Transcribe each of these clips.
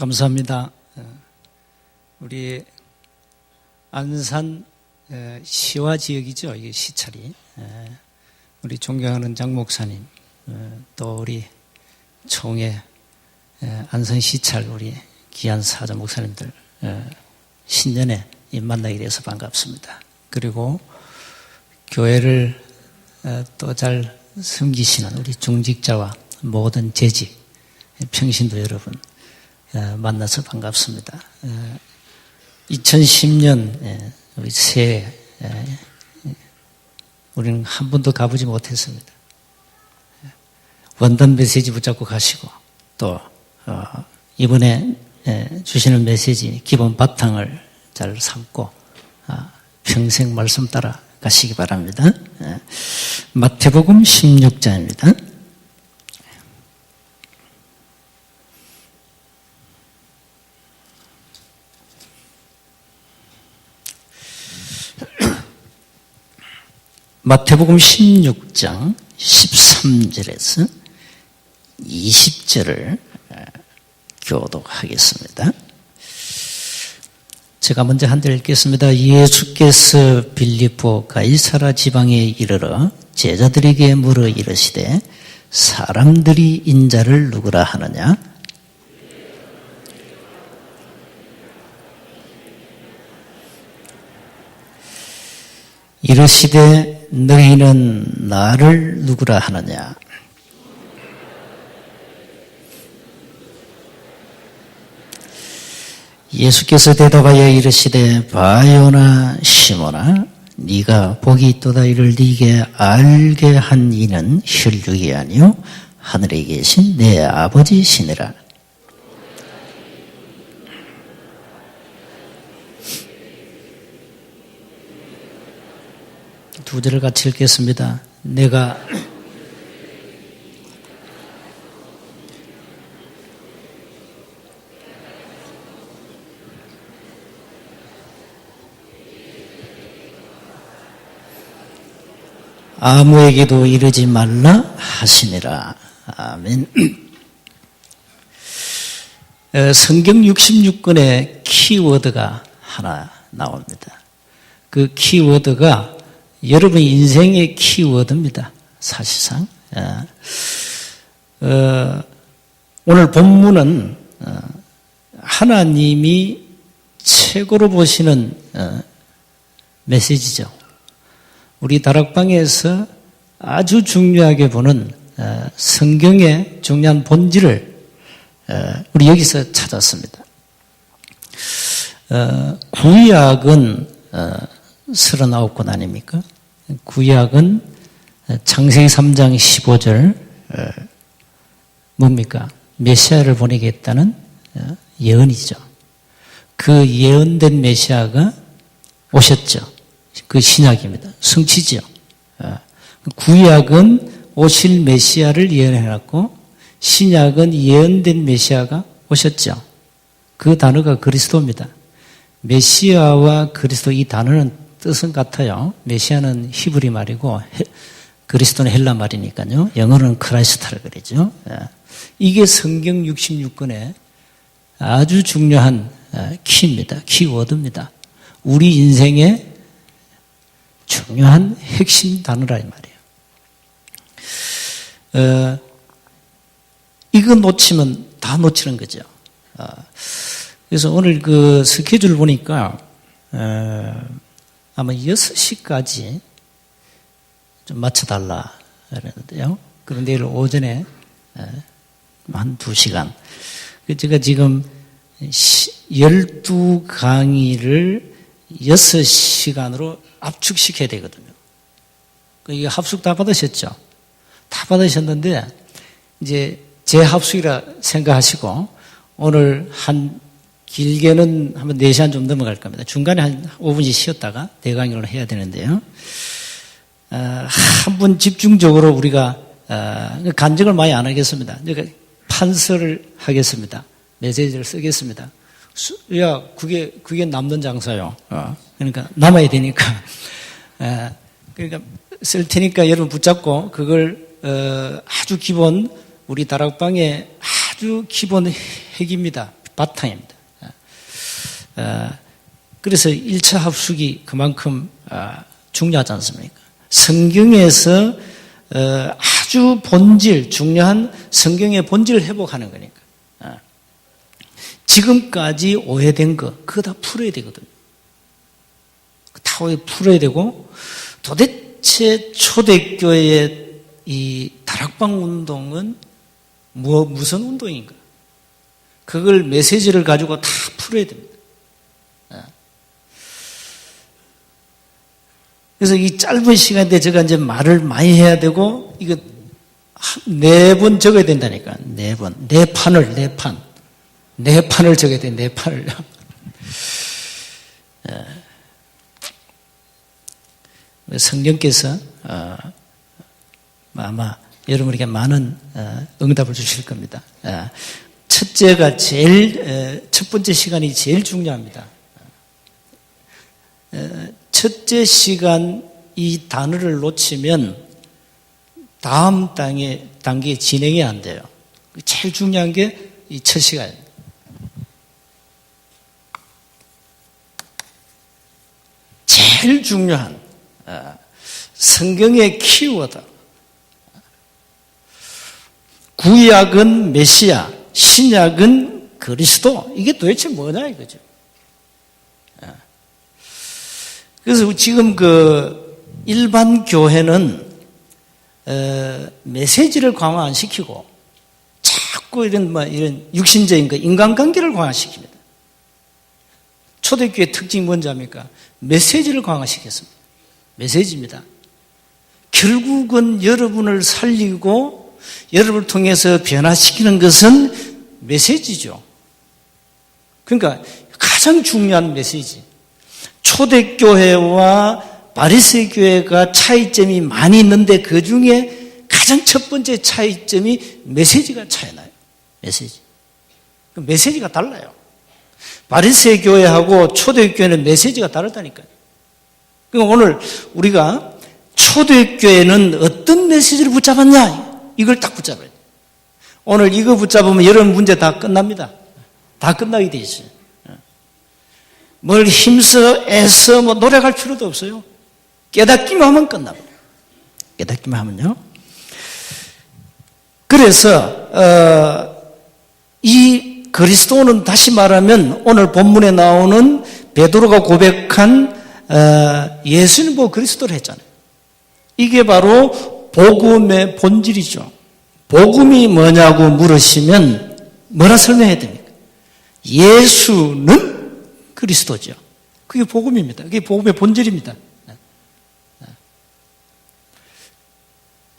감사합니다. 우리 안산 시와 지역이죠. 이게 시찰이. 우리 존경하는 장 목사님, 또 우리 총회 안산 시찰 우리 귀한 사자 목사님들 신년에 만나게 돼서 반갑습니다. 그리고 교회를 또 잘 섬기시는 우리 중직자와 모든 재직 평신도 여러분 만나서 반갑습니다. 2010년 우리 새해 우리는 한 번도 가보지 못했습니다. 원단 메시지 붙잡고 가시고 또 이번에 주시는 메시지 기본 바탕을 잘 삼고 평생 말씀 따라 가시기 바랍니다. 마태복음 16장입니다. 마태복음 16장 13절에서 20절을 교독하겠습니다. 제가 먼저 한 절 읽겠습니다. 예수께서 빌립보 가이사라 지방에 이르러 제자들에게 물어 이르시되 사람들이 인자를 누구라 하느냐? 이르시되 너희는 나를 누구라 하느냐? 예수께서 대답하여 이르시되 바요나 시몬아 네가 복이 있도다. 이를 네게 알게 한 이는 혈육이 아니요 하늘에 계신 내 아버지시니라. 두 절을 같이 읽겠습니다. 내가 아무에게도 이르지 말라 하시니라. 아멘. 성경 66권의 키워드가 하나 나옵니다. 그 키워드가 여러분 인생의 키워드입니다. 사실상. 오늘 본문은 하나님이 최고로 보시는 메시지죠. 우리 다락방에서 아주 중요하게 보는 성경의 중요한 본질을 우리 여기서 찾았습니다. 구약은 39권 아닙니까? 구약은 창세기 3장 15절 뭡니까? 메시아를 보내겠다는 예언이죠. 그 예언된 메시아가 오셨죠. 그 신약입니다. 성취지요. 구약은 오실 메시아를 예언해놨고 신약은 예언된 메시아가 오셨죠. 그 단어가 그리스도입니다. 메시아와 그리스도 이 단어는 뜻은 같아요. 메시아는 히브리 말이고 그리스도는 헬라 말이니까요. 영어로는 크라이스타를 그러죠. 이게 성경 66권의 아주 중요한 키입니다. 키워드입니다. 우리 인생의 중요한 핵심 단어라 이 말이에요. 이거 놓치면 다 놓치는 거죠. 그래서 오늘 그 스케줄 보니까 아마 6시까지 좀 맞춰달라 그랬는데요. 그런데 내일 오전에 한 2시간. 제가 지금 12강의를 6시간으로 압축시켜야 되거든요. 이게 합숙 다 받으셨죠? 다 받으셨는데 이제 제 합숙이라 생각하시고 오늘 한 길게는 한번 4시간 좀 넘어갈 겁니다. 중간에 한 5분씩 쉬었다가 대강의를 해야 되는데요. 한 번 집중적으로 우리가 간증을 많이 안 하겠습니다. 그러니까 판서를 하겠습니다. 메시지를 쓰겠습니다. 야, 그게 남는 장사요. 그러니까 남아야 되니까. 그러니까 쓸 테니까 여러분 붙잡고 그걸 아주 기본 우리 다락방의 아주 기본 핵입니다. 바탕입니다. 그래서 1차 합숙이 그만큼 중요하지 않습니까? 성경에서 아주 본질, 중요한 성경의 본질을 회복하는 거니까. 지금까지 오해된 거, 그거 다 풀어야 되거든요. 다 풀어야 되고, 도대체 초대교회의 이 다락방 운동은 무슨 운동인가? 그걸 메시지를 가지고 다 풀어야 됩니다. 그래서 이 짧은 시간인데 제가 이제 말을 많이 해야 되고, 이거 4번 적어야 된다니까. 4번. 4판을 적어야 돼, 4판을. 성령께서 아마 여러분에게 많은 응답을 주실 겁니다. 첫째가 첫 번째 시간이 제일 중요합니다. 첫째 시간 이 단어를 놓치면 다음 단계에 진행이 안 돼요. 제일 중요한 게 이 첫 시간입니다. 제일 중요한 성경의 키워드. 구약은 메시아, 신약은 그리스도. 이게 도대체 뭐냐 이거죠. 그래서 지금 일반 교회는 메시지를 강화 안 시키고 자꾸 이런 육신적인 인간관계를 강화시킵니다. 초대교회 특징이 뭔지 압니까? 메시지를 강화시켰습니다. 메시지입니다. 결국은 여러분을 살리고 여러분을 통해서 변화시키는 것은 메시지죠. 그러니까 가장 중요한 메시지. 초대교회와 바리새 교회가 차이점이 많이 있는데 그 중에 가장 첫 번째 차이점이 메시지가 차이나요. 메시지. 메시지가 달라요. 바리새 교회하고 초대교회는 메시지가 다르다니까요. 그러니까 오늘 우리가 초대교회는 어떤 메시지를 붙잡았냐 이걸 딱 붙잡아야 돼요. 오늘 이거 붙잡으면 여러분 문제 다 끝납니다. 다 끝나게 돼 있어요. 뭘 힘써 애써 노력할 필요도 없어요. 깨닫기만 하면 끝나버려요. 깨닫기만 하면요. 그래서 이 그리스도는 다시 말하면 오늘 본문에 나오는 베드로가 고백한 예수는 보고 그리스도를 했잖아요. 이게 바로 복음의 본질이죠. 복음이 뭐냐고 물으시면 뭐라 설명해야 됩니까? 예수는 그리스도죠. 그게 복음입니다. 그게 복음의 본질입니다.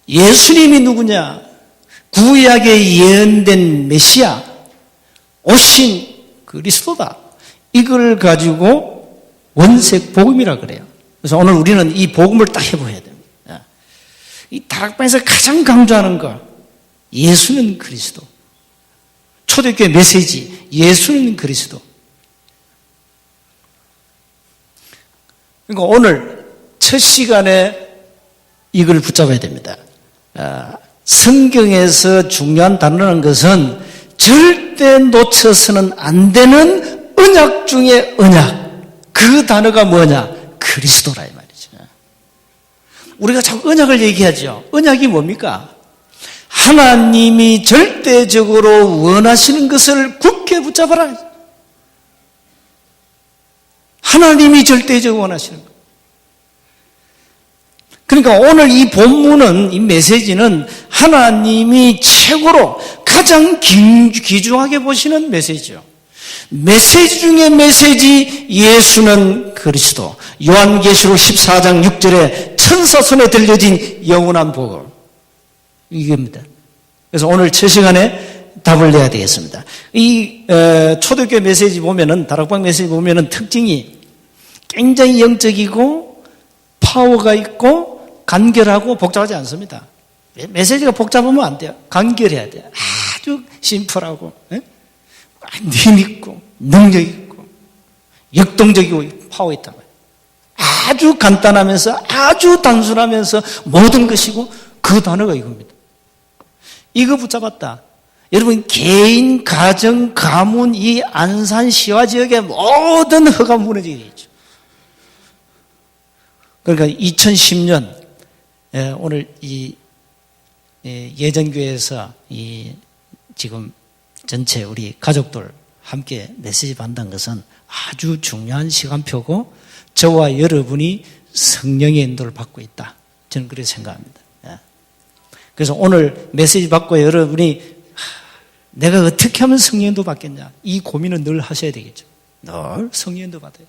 예수님이 누구냐? 구약에 예언된 메시아, 오신 그리스도다. 이걸 가지고 원색 복음이라 그래요. 그래서 오늘 우리는 이 복음을 딱 해보아야 됩니다. 이 다락방에서 가장 강조하는 거, 예수는 그리스도. 초대교회 메시지, 예수는 그리스도. 그러니까 오늘 첫 시간에 이걸 붙잡아야 됩니다. 성경에서 중요한 단어라는 것은 절대 놓쳐서는 안 되는 언약 중에 언약. 그 단어가 뭐냐? 그리스도라 이 말이죠. 우리가 자꾸 언약을 얘기하죠. 언약이 뭡니까? 하나님이 절대적으로 원하시는 것을 굳게 붙잡아라. 하나님이 절대적으로 원하시는 것. 그러니까 오늘 이 본문은, 이 메시지는 하나님이 최고로 가장 귀중하게 보시는 메시지죠. 메시지 중에 메시지, 예수는 그리스도. 요한계시록 14장 6절에 천사 손에 들려진 영원한 복음. 이겁니다. 그래서 오늘 첫 시간에 답을 내야 되겠습니다. 이 초대교회 메시지 보면은, 다락방 메시지 보면은 특징이 굉장히 영적이고 파워가 있고 간결하고 복잡하지 않습니다. 메시지가 복잡하면 안 돼요. 간결해야 돼요. 아주 심플하고 님 있고 능력 있고 역동적이고 파워 있단 말이에요. 아주 간단하면서 아주 단순하면서 모든 것이고 그 단어가 이겁니다. 이거 붙잡았다. 여러분 개인, 가정, 가문, 이 안산시와 지역의 모든 허가 무너지게 되죠. 그러니까 2010년 오늘 이 예전교회에서 이 지금 전체 우리 가족들 함께 메시지 받는다는 것은 아주 중요한 시간표고 저와 여러분이 성령의 인도를 받고 있다. 저는 그렇게 생각합니다. 그래서 오늘 메시지 받고 여러분이 내가 어떻게 하면 성령의 인도 받겠냐 이 고민은 늘 하셔야 되겠죠. 늘 성령의 인도 받아요.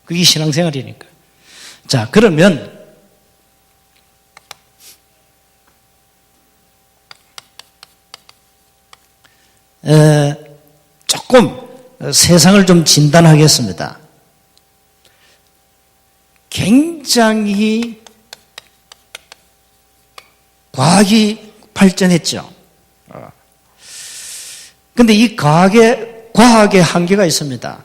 그게 신앙생활이니까. 자, 그러면 조금 세상을 좀 진단하겠습니다. 굉장히 과학이 발전했죠. 그런데 이 과학의 한계가 있습니다.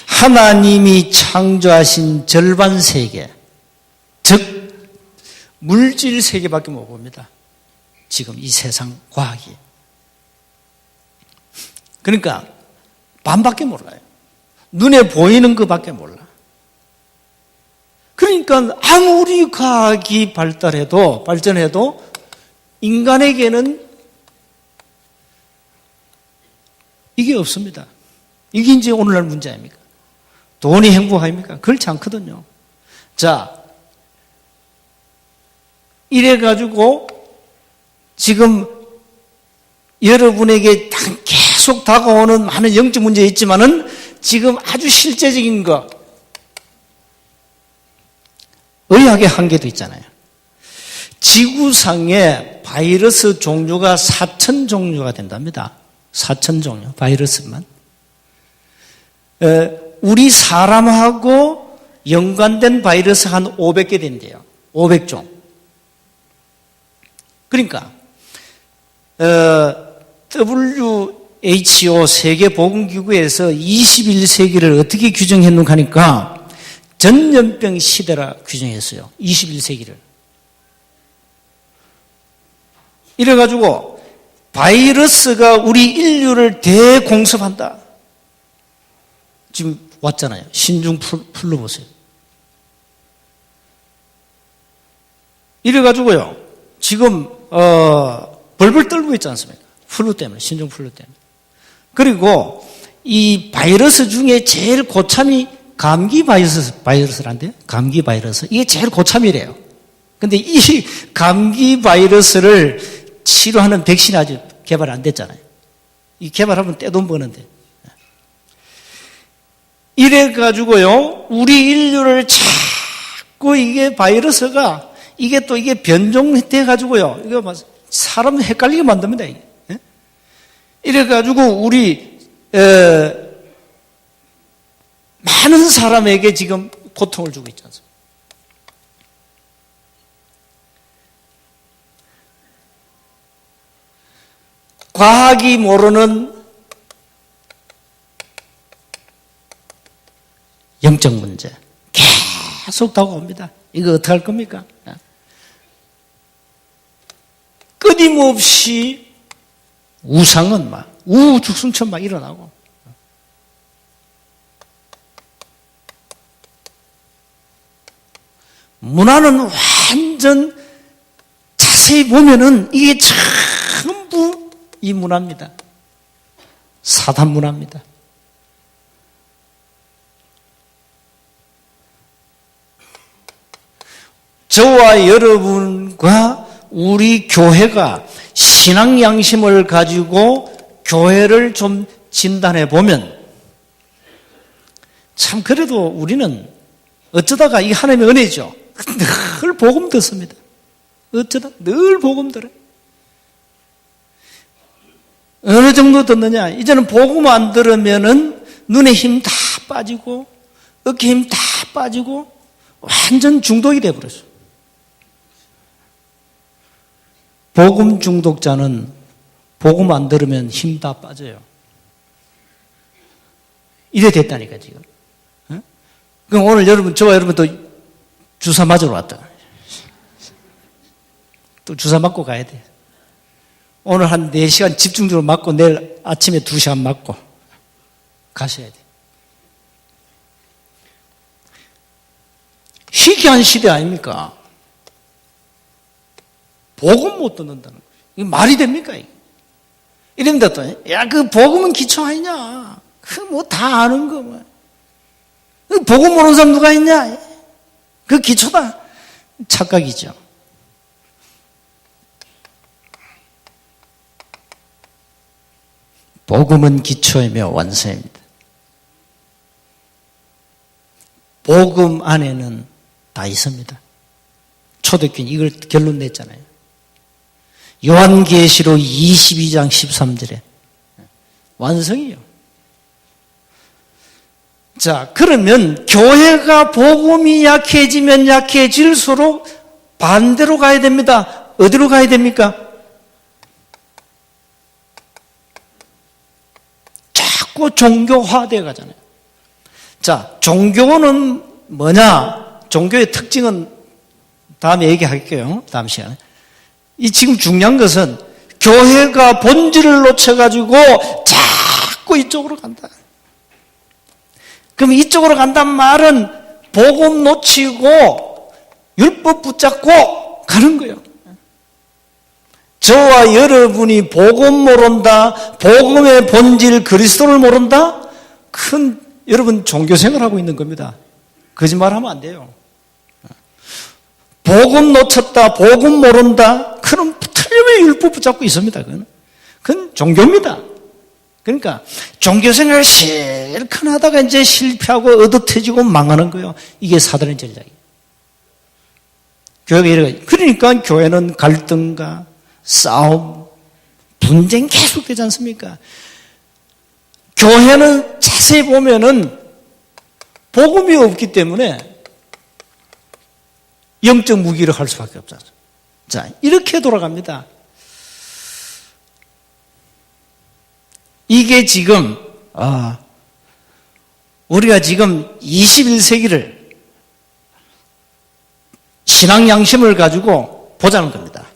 하나님이 창조하신 절반 세계, 즉 물질 세계밖에 못 봅니다. 지금 이 세상 과학이. 그러니까 반밖에 몰라요. 눈에 보이는 것밖에 몰라. 그러니까 아무리 과학이 발전해도 인간에게는 이게 없습니다. 이게 이제 오늘날 문제 아닙니까? 돈이 행복합니까? 그렇지 않거든요. 자, 이래가지고 지금 여러분에게 계속 다가오는 많은 영적 문제 있지만은 지금 아주 실제적인 거, 의학의 한계도 있잖아요. 지구상에 바이러스 종류가 4천 종류가 된답니다. 4천 종류, 바이러스만. 우리 사람하고 연관된 바이러스 한 500개 된대요. 500종. 그러니까 WHO 세계보건기구에서 21세기를 어떻게 규정했는가 하니까 전염병 시대라 규정했어요. 21세기를. 이래가지고 바이러스가 우리 인류를 대공습한다. 지금 왔잖아요. 신종플루 보세요. 이래가지고요. 지금 벌벌 떨고 있지 않습니까? 플루 때문에, 신종플루 때문에. 그리고 이 바이러스 중에 제일 고참이 감기 바이러스란데요. 감기 바이러스. 이게 제일 고참이래요. 근데 이 감기 바이러스를 치료하는 백신이 아직 개발 안 됐잖아요. 이 개발하면 떼돈 버는데. 이래가지고요, 우리 인류를 자꾸 이게 바이러스가, 이게 변종돼가지고요, 이거 막 사람 헷갈리게 만듭니다, 이게. 이래가지고 우리, 많은 사람에게 지금 고통을 주고 있지 않습니까? 과학이 모르는 영적 문제 계속 다가옵니다. 이거 어떻게 할 겁니까? 끊임없이 우상은 막 우후죽순처럼 막 일어나고, 문화는 완전 자세히 보면은 이게 전부 이 문화입니다. 사단 문화입니다. 저와 여러분과 우리 교회가 신앙 양심을 가지고 교회를 좀 진단해 보면 참 그래도 우리는 어쩌다가 이 하나님의 은혜죠. 늘 복음 듣습니다. 어쩌다 늘 복음 들어요. 어느 정도 듣느냐? 이제는 복음 안 들으면은 눈에 힘 다 빠지고 어깨 힘 다 빠지고 완전 중독이 돼버렸어. 복음 중독자는 복음 안 들으면 힘 다 빠져요. 이래 됐다니까 지금. 그럼 오늘 여러분, 저와 여러분 또 주사 맞으러 왔다. 또 주사 맞고 가야 돼. 오늘 한 4시간 집중적으로 맞고 내일 아침에 2시간 맞고 가셔야 돼요. 희귀한 시대 아닙니까? 복음 못 듣는다는 거예요. 이게 말이 됩니까? 이런데 또, 야, 그 복음은 기초 아니냐? 그 뭐 다 아는 거 뭐. 그 복음 모르는 사람 누가 있냐? 그 기초다. 착각이죠. 복음은 기초이며 완성입니다. 복음 안에는 다 있습니다. 초대교인 이걸 결론 냈잖아요. 요한계시록 22장 13절에 완성이에요. 자, 그러면 교회가 복음이 약해지면 약해질수록 반대로 가야 됩니다. 어디로 가야 됩니까? 자꾸 종교화되어 가잖아요. 자, 종교는 뭐냐? 종교의 특징은 다음에 얘기할게요. 다음 시간에. 이 지금 중요한 것은 교회가 본질을 놓쳐가지고 자꾸 이쪽으로 간다. 그럼 이쪽으로 간단 말은 복음 놓치고 율법 붙잡고 가는 거예요. 저와 여러분이 복음 모른다, 복음의 본질 그리스도를 모른다? 여러분 종교생활하고 있는 겁니다. 거짓말하면 안 돼요. 복음 놓쳤다, 복음 모른다, 그럼 틀림없이 율법 붙잡고 있습니다. 그건 종교입니다. 그러니까 종교생활을 실컷 하다가 이제 실패하고 얻어터지고 망하는 거예요. 이게 사단의 전략이에요. 교회가 이래가지고. 그러니까 교회는 갈등과 싸움, 분쟁 계속되지 않습니까? 교회는 자세히 보면은 복음이 없기 때문에 영적 무기를 할 수밖에 없죠. 자, 이렇게 돌아갑니다. 이게 지금 우리가 지금 21세기를 신앙 양심을 가지고 보자는 겁니다.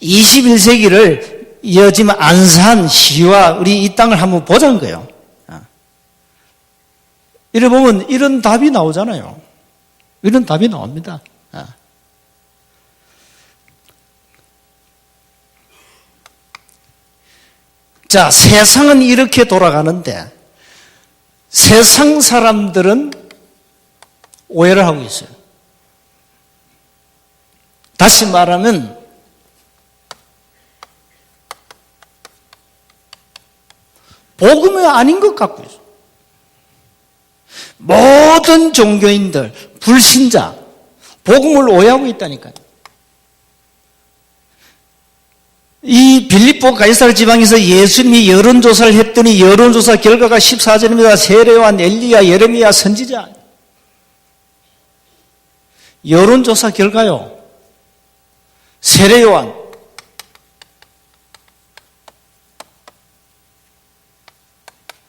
21세기를 지금 안산 시와 우리 이 땅을 한번 보자는 거예요. 이래 보면 이런 답이 나오잖아요. 이런 답이 나옵니다. 자, 세상은 이렇게 돌아가는데 세상 사람들은 오해를 하고 있어요. 다시 말하면 복음이 아닌 것 같고 있어요. 모든 종교인들, 불신자, 복음을 오해하고 있다니까요. 이 빌립보 가이사르 지방에서 예수님이 여론조사를 했더니 여론조사 결과가 14절입니다. 세례요한, 엘리야, 예레미야, 선지자. 여론조사 결과요. 세례요한,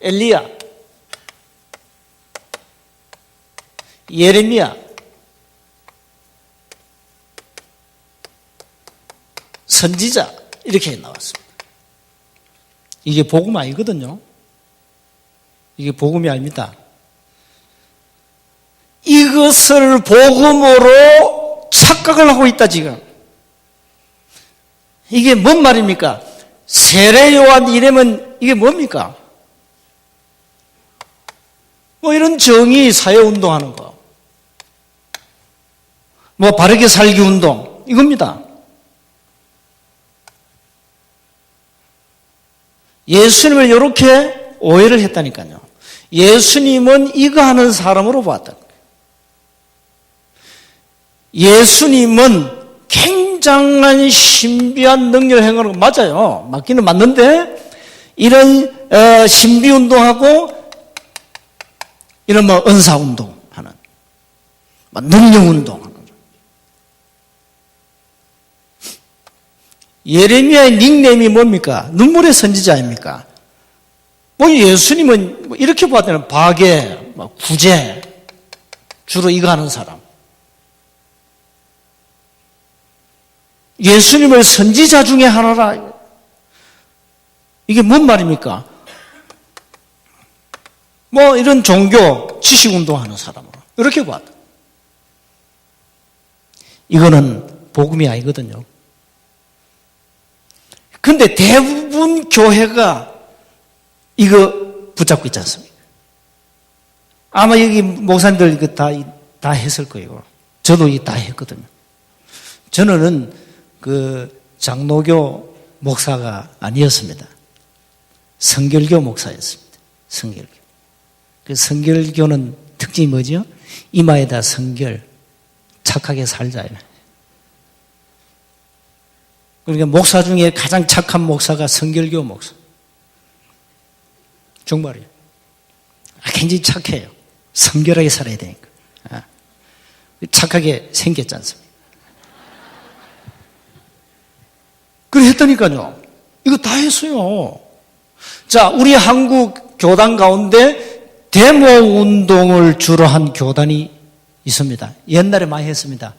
엘리야, 예레미야, 선지자 이렇게 나왔습니다. 이게 복음 아니거든요. 이게 복음이 아닙니다. 이것을 복음으로 착각을 하고 있다 지금. 이게 뭔 말입니까? 세례요한 이름은 이게 뭡니까? 뭐 이런 정의 사회운동하는 거, 뭐 바르게 살기 운동 이겁니다. 예수님을 이렇게 오해를 했다니까요. 예수님은 이거 하는 사람으로 보았다. 예수님은 굉장한 신비한 능력을 행하는 거 맞아요. 맞기는 맞는데 이런 신비운동하고 이런 뭐 은사운동 하는 능력운동 하는 거죠. 예레미야의 닉네임이 뭡니까? 눈물의 선지자입니까? 뭐 예수님은 이렇게 보았다면 박해, 구제 주로 이거 하는 사람. 예수님을 선지자 중에 하나라. 이게 뭔 말입니까? 뭐 이런 종교 지식운동하는 사람으로 이렇게 봤다. 이거는 복음이 아니거든요. 근데 대부분 교회가 이거 붙잡고 있지 않습니까? 아마 여기 목사님들 이거 다 했을 거예요. 저도 이 다 했거든요. 저는 그 장로교 목사가 아니었습니다. 성결교 목사였습니다. 성결교. 그 성결교는 특징이 뭐죠? 이마에다 성결, 착하게 살자. 그러니까 목사 중에 가장 착한 목사가 성결교 목사. 정말이에요. 굉장히 착해요. 성결하게 살아야 되니까. 착하게 생겼지 않습니까? 그래 했다니까요. 이거 다 했어요. 자, 우리 한국 교단 가운데 데모 운동을 주로 한 교단이 있습니다. 옛날에 많이 했습니다.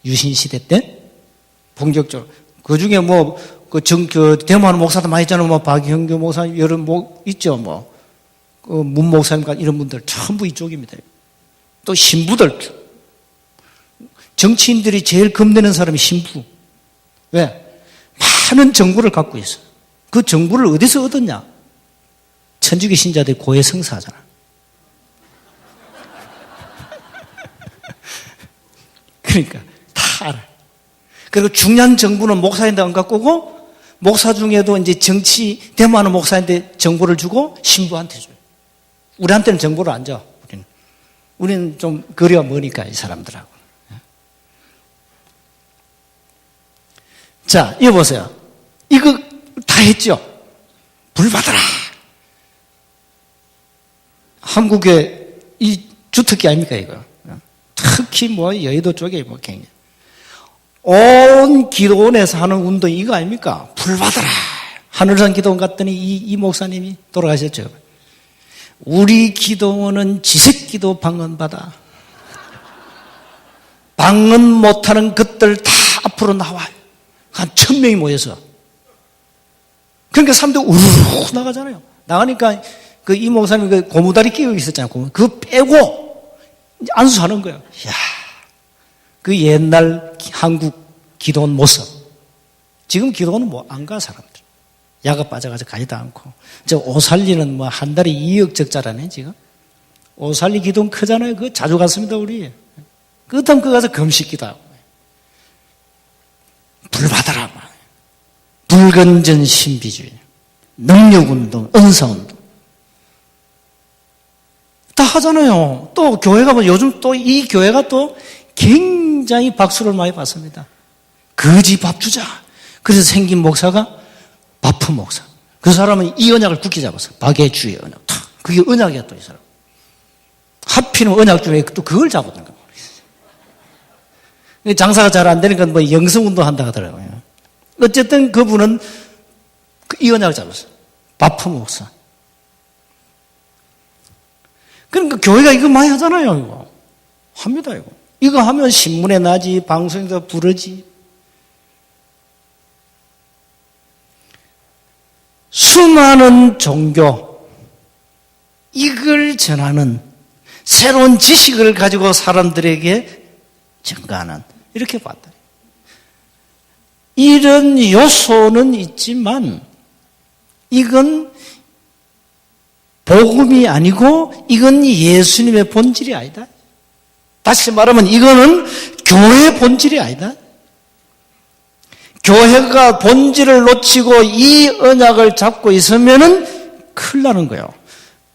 유신시대 때 본격적으로. 그 중에 데모하는 목사도 많이 있잖아요. 뭐 박형규 목사님, 여러 있죠. 문 목사님과 이런 분들 전부 이쪽입니다. 또 신부들. 정치인들이 제일 겁내는 사람이 신부. 왜? 많은 정보를 갖고 있어. 그 정보를 어디서 얻었냐? 천주교 신자들이 고해 성사하잖아. 그러니까 다 알아. 그리고 중요한 정보는 목사인데 안 갖고 오고, 목사 중에도 이제 정치 데모하는 목사인데 정보를 주고 신부한테 줘요. 우리한테는 정보를 안 줘. 우리는 좀 거리가 머니까 이 사람들하고. 자, 이거 보세요. 이거 다 했죠? 불 받아라. 한국의 이 주특기 아닙니까, 이거? 특히 여의도 쪽에 굉장히. 온 기도원에서 하는 운동이 이거 아닙니까? 불 받아라. 하늘산 기도원 갔더니 이 목사님이 돌아가셨죠. 우리 기도원은 지색기도 방언받아. 방언 못하는 것들 다 앞으로 나와요. 한 1000명이 모여서. 그러니까 사람들이 우르르 나가잖아요. 나가니까 이 목사님이 고무다리 끼고 있었잖아요. 그거 빼고 안수하는 거예요. 이야, 그 옛날 한국 기도원 모습. 지금 기도원은 안 가, 사람들. 야가 빠져가지고 가지도 않고. 오살리는 한 달에 2억 적자라네, 지금. 오살리 기도원 크잖아요. 그거 자주 갔습니다, 우리. 그렇다면 그거 가서 금식기도 하고. 불 받아라. 불건전 신비주의, 능력운동, 은사운동. 다 하잖아요. 또 교회 가면 요즘 또 이 교회가 또 굉장히 박수를 많이 받습니다. 거지 밥 주자. 그래서 생긴 목사가 바프 목사. 그 사람은 이 언약을 굳게 잡았어. 박의 주의 언약. 그게 언약이야, 또 이 사람. 하필은 언약 중에 또 그걸 잡았던 거야. 장사가 잘 안 되니까 영성운동 한다 하더라고요. 어쨌든 그분은 이 언약을 잡았어. 바프 목사. 그러니까 교회가 이거 많이 하잖아요, 이거. 합니다, 이거. 이거 하면 신문에 나지, 방송에서 부르지. 수많은 종교, 이걸 전하는 새로운 지식을 가지고 사람들에게 증가하는, 이렇게 봤다. 이런 요소는 있지만 이건 복음이 아니고 이건 예수님의 본질이 아니다. 다시 말하면 이거는 교회의 본질이 아니다. 교회가 본질을 놓치고 이 언약을 잡고 있으면은 큰일 나는 거예요.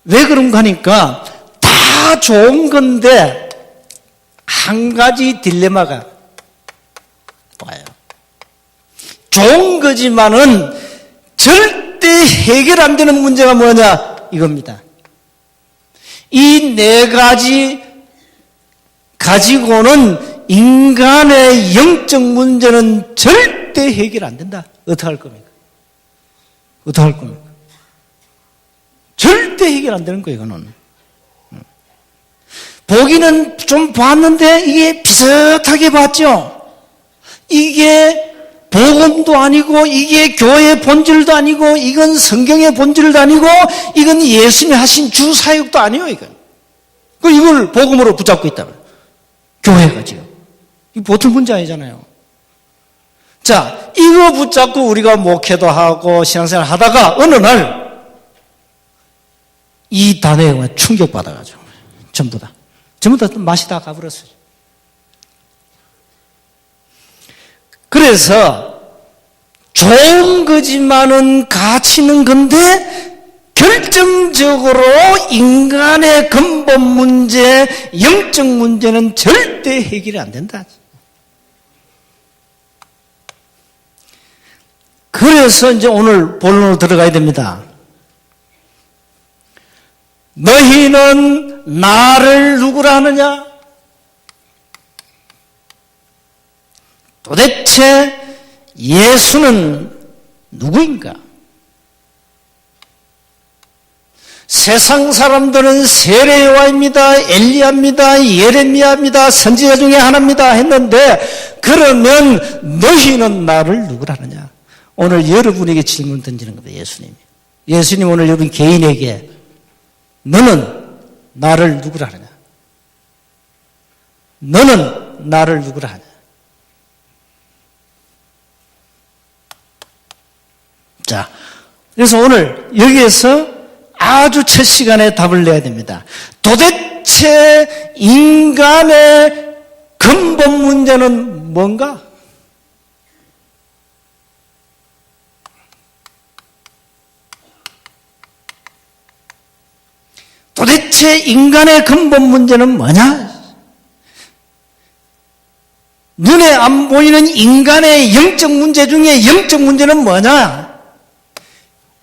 왜 그런가 하니까 다 좋은 건데 한 가지 딜레마가 와요. 좋은 거지만은 절대 해결 안 되는 문제가 뭐냐? 이겁니다. 이 네 가지 가지고는 인간의 영적 문제는 절대 해결 안 된다. 어떻게 할 겁니까? 어떻게 할 겁니까? 절대 해결 안 되는 거예요, 이거는. 보기는 좀 봤는데 이게 비슷하게 봤죠? 이게 복음도 아니고 이게 교회의 본질도 아니고 이건 성경의 본질도 아니고 이건 예수님이 하신 주사역도 아니에요. 이걸 복음으로 붙잡고 있다면 교회가지요. 이 보통 문제 아니잖아요. 자, 이거 붙잡고 우리가 목회도 하고 신앙생활 하다가 어느 날 이 단어에 충격받아가지고 전부 다 맛이 다 가버렸어요. 그래서 좋은 거지만은 가치는 건데 결정적으로 인간의 근본 문제, 영적 문제는 절대 해결이 안 된다. 그래서 이제 오늘 본론으로 들어가야 됩니다. 너희는 나를 누구라 하느냐? 도대체 예수는 누구인가? 세상 사람들은 세례요한입니다, 엘리야입니다, 예레미야입니다, 선지자 중에 하나입니다 했는데 그러면 너희는 나를 누구라 하느냐? 오늘 여러분에게 질문 던지는 겁니다. 예수님 오늘 여러분 개인에게 너는 나를 누구라 하느냐? 너는 나를 누구라 하느냐? 자, 그래서 오늘 여기에서 아주 첫 시간에 답을 내야 됩니다. 도대체 인간의 근본 문제는 뭔가? 도대체 인간의 근본 문제는 뭐냐? 눈에 안 보이는 인간의 영적 문제 중에 영적 문제는 뭐냐?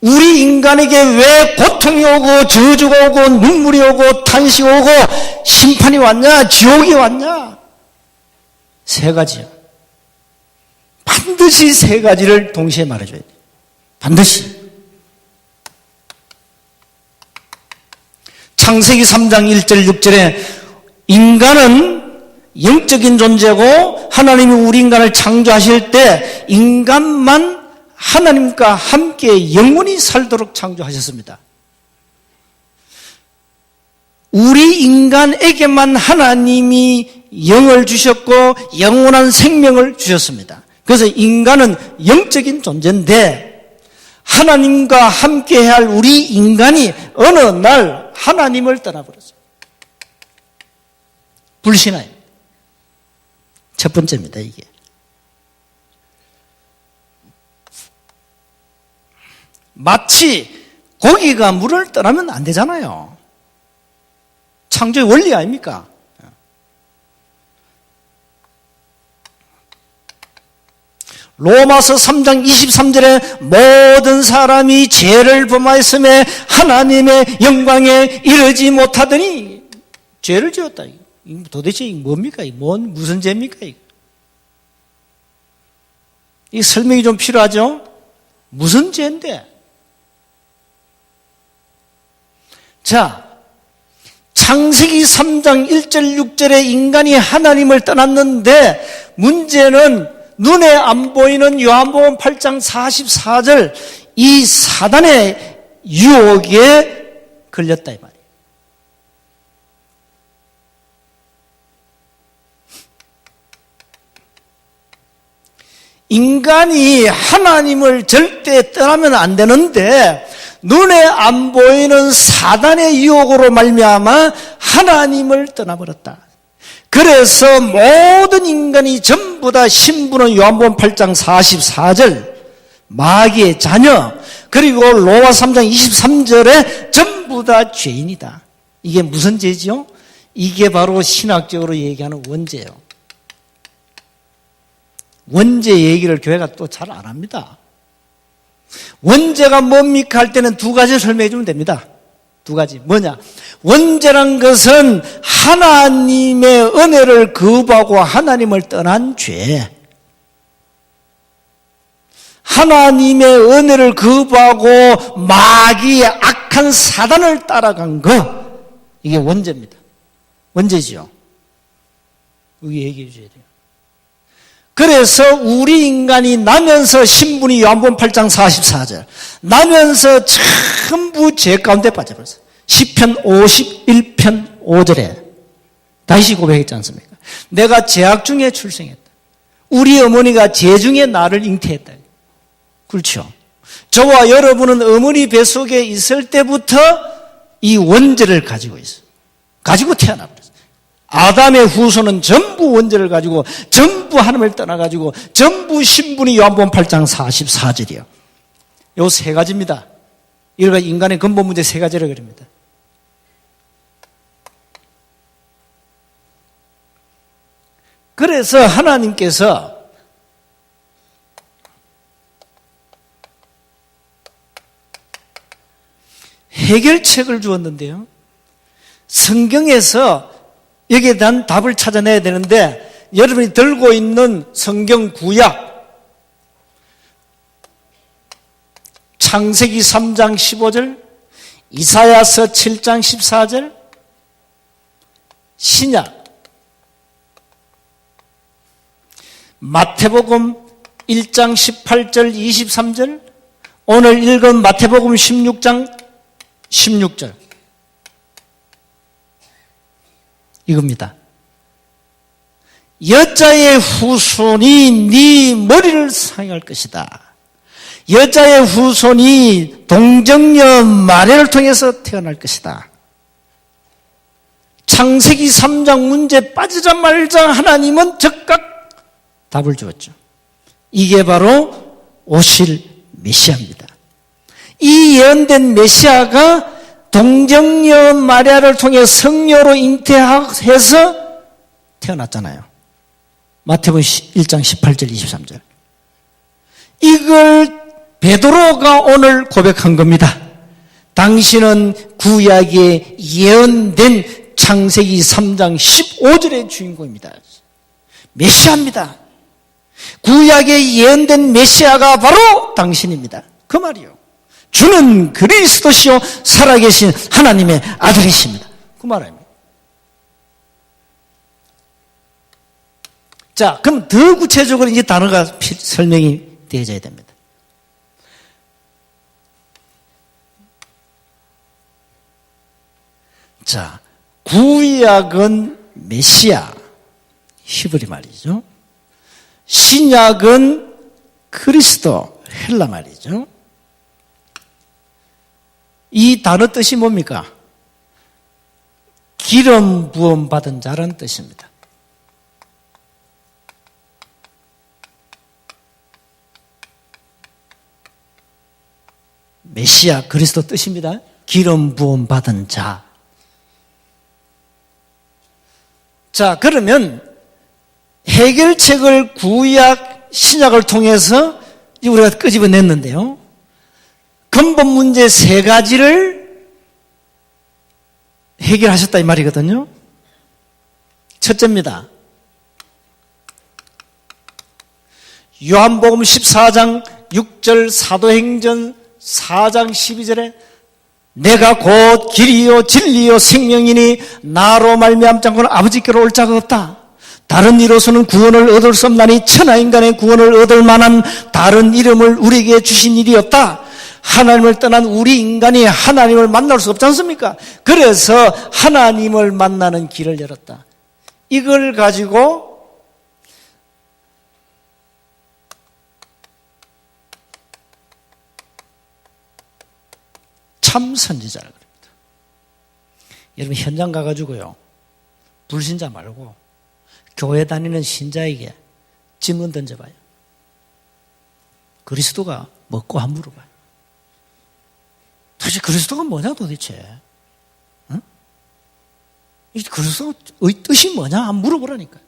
우리 인간에게 왜 고통이 오고 저주가 오고 눈물이 오고 탄식이 오고 심판이 왔냐? 지옥이 왔냐? 세 가지요. 반드시 세 가지를 동시에 말해줘야 돼요. 반드시. 창세기 3장 1절 6절에 인간은 영적인 존재고 하나님이 우리 인간을 창조하실 때 인간만 하나님과 함께 영원히 살도록 창조하셨습니다. 우리 인간에게만 하나님이 영을 주셨고 영원한 생명을 주셨습니다. 그래서 인간은 영적인 존재인데 하나님과 함께 할 우리 인간이 어느 날 하나님을 떠나버렸어요. 불신하여. 첫 번째입니다, 이게. 마치 고기가 물을 떠나면 안 되잖아요. 창조의 원리 아닙니까? 로마서 3장 23절에 모든 사람이 죄를 범하였음에 하나님의 영광에 이르지 못하더니 죄를 지었다. 도대체 뭡니까? 무슨 죄입니까? 이 설명이 좀 필요하죠? 무슨 죄인데? 자, 창세기 3장 1절 6절에 인간이 하나님을 떠났는데 문제는 눈에 안 보이는 요한복음 8장 44절 이 사단의 유혹에 걸렸다 이 말이에요. 인간이 하나님을 절대 떠나면 안 되는데 눈에 안 보이는 사단의 유혹으로 말미암아 하나님을 떠나버렸다. 그래서 모든 인간이 전부 다 신부는 요한복음 8장 44절 마귀의 자녀 그리고 로마 3장 23절에 전부 다 죄인이다. 이게 무슨 죄지요? 이게 바로 신학적으로 얘기하는 원죄예요. 원죄 얘기를 교회가 또 잘 안 합니다. 원죄가 뭡니까 할 때는 두 가지 설명해 주면 됩니다. 두 가지. 뭐냐? 원죄란 것은 하나님의 은혜를 거부하고 하나님을 떠난 죄. 하나님의 은혜를 거부하고 마귀의 악한 사단을 따라간 거. 이게 원죄입니다. 원죄지요. 여기 얘기해 주셔야 돼요. 그래서 우리 인간이 나면서 신분이 요한복음 8장 44절 나면서 전부 죄 가운데 빠져버렸어요. 시편 51편 5절에 다시 고백했지 않습니까? 내가 죄악 중에 출생했다. 우리 어머니가 죄 중에 나를 잉태했다. 그렇죠. 저와 여러분은 어머니 뱃속에 있을 때부터 이 원죄를 가지고 있어요. 가지고 태어나버렸어요. 아담의 후손은 전부 원죄를 가지고 전부 하나님을 떠나가지고 전부 신분이 요한복음 8장 44절이에요. 요 세 가지입니다. 이걸 인간의 근본 문제 세 가지라고 그럽니다. 그래서 하나님께서 해결책을 주었는데요. 성경에서 여기에 대한 답을 찾아내야 되는데 여러분이 들고 있는 성경 구약 창세기 3장 15절, 이사야서 7장 14절, 신약 마태복음 1장 18절 23절, 오늘 읽은 마태복음 16장 16절 이겁니다. 여자의 후손이 네 머리를 상할 것이다. 여자의 후손이 동정녀 마리아를 통해서 태어날 것이다. 창세기 3장 문제 빠지자 말자 하나님은 즉각 답을 주었죠. 이게 바로 오실 메시아입니다. 이 예언된 메시아가 동정녀 마리아를 통해 성녀로 잉태해서 태어났잖아요. 마태복음 1장 18절 23절. 이걸 베드로가 오늘 고백한 겁니다. 당신은 구약에 예언된 창세기 3장 15절의 주인공입니다. 메시아입니다. 구약에 예언된 메시아가 바로 당신입니다. 그 말이요. 주는 그리스도시요 살아계신 하나님의 아들이십니다. 그 말입니다. 자, 그럼 더 구체적으로 이 단어가 설명이 되어져야 됩니다. 자, 구약은 메시아, 히브리 말이죠. 신약은 그리스도, 헬라 말이죠. 이 단어 뜻이 뭡니까? 기름 부음 받은 자라는 뜻입니다. 메시아 그리스도 뜻입니다. 기름 부음 받은 자. 자, 그러면 해결책을 구약 신약을 통해서 우리가 끄집어냈는데요. 근본 문제 세 가지를 해결하셨다 이 말이거든요. 첫째입니다. 요한복음 14장 6절 사도행전 4장 12절에 내가 곧 길이요 진리요 생명이니 나로 말미암지 않고는 아버지께로 올 자가 없다. 다른 이로서는 구원을 얻을 수 없나니 천하인간의 구원을 얻을 만한 다른 이름을 우리에게 주신 일이 없다. 하나님을 떠난 우리 인간이 하나님을 만날 수 없지 않습니까? 그래서 하나님을 만나는 길을 열었다. 이걸 가지고 참 선지자라고 합니다. 여러분 현장 가가지고요. 불신자 말고 교회 다니는 신자에게 질문 던져봐요. 그리스도가 뭐고 한 물어봐요. 도대체 그리스도가 뭐냐 도대체? 응? 이 그리스도의 뜻이 뭐냐 한 물어보라니까.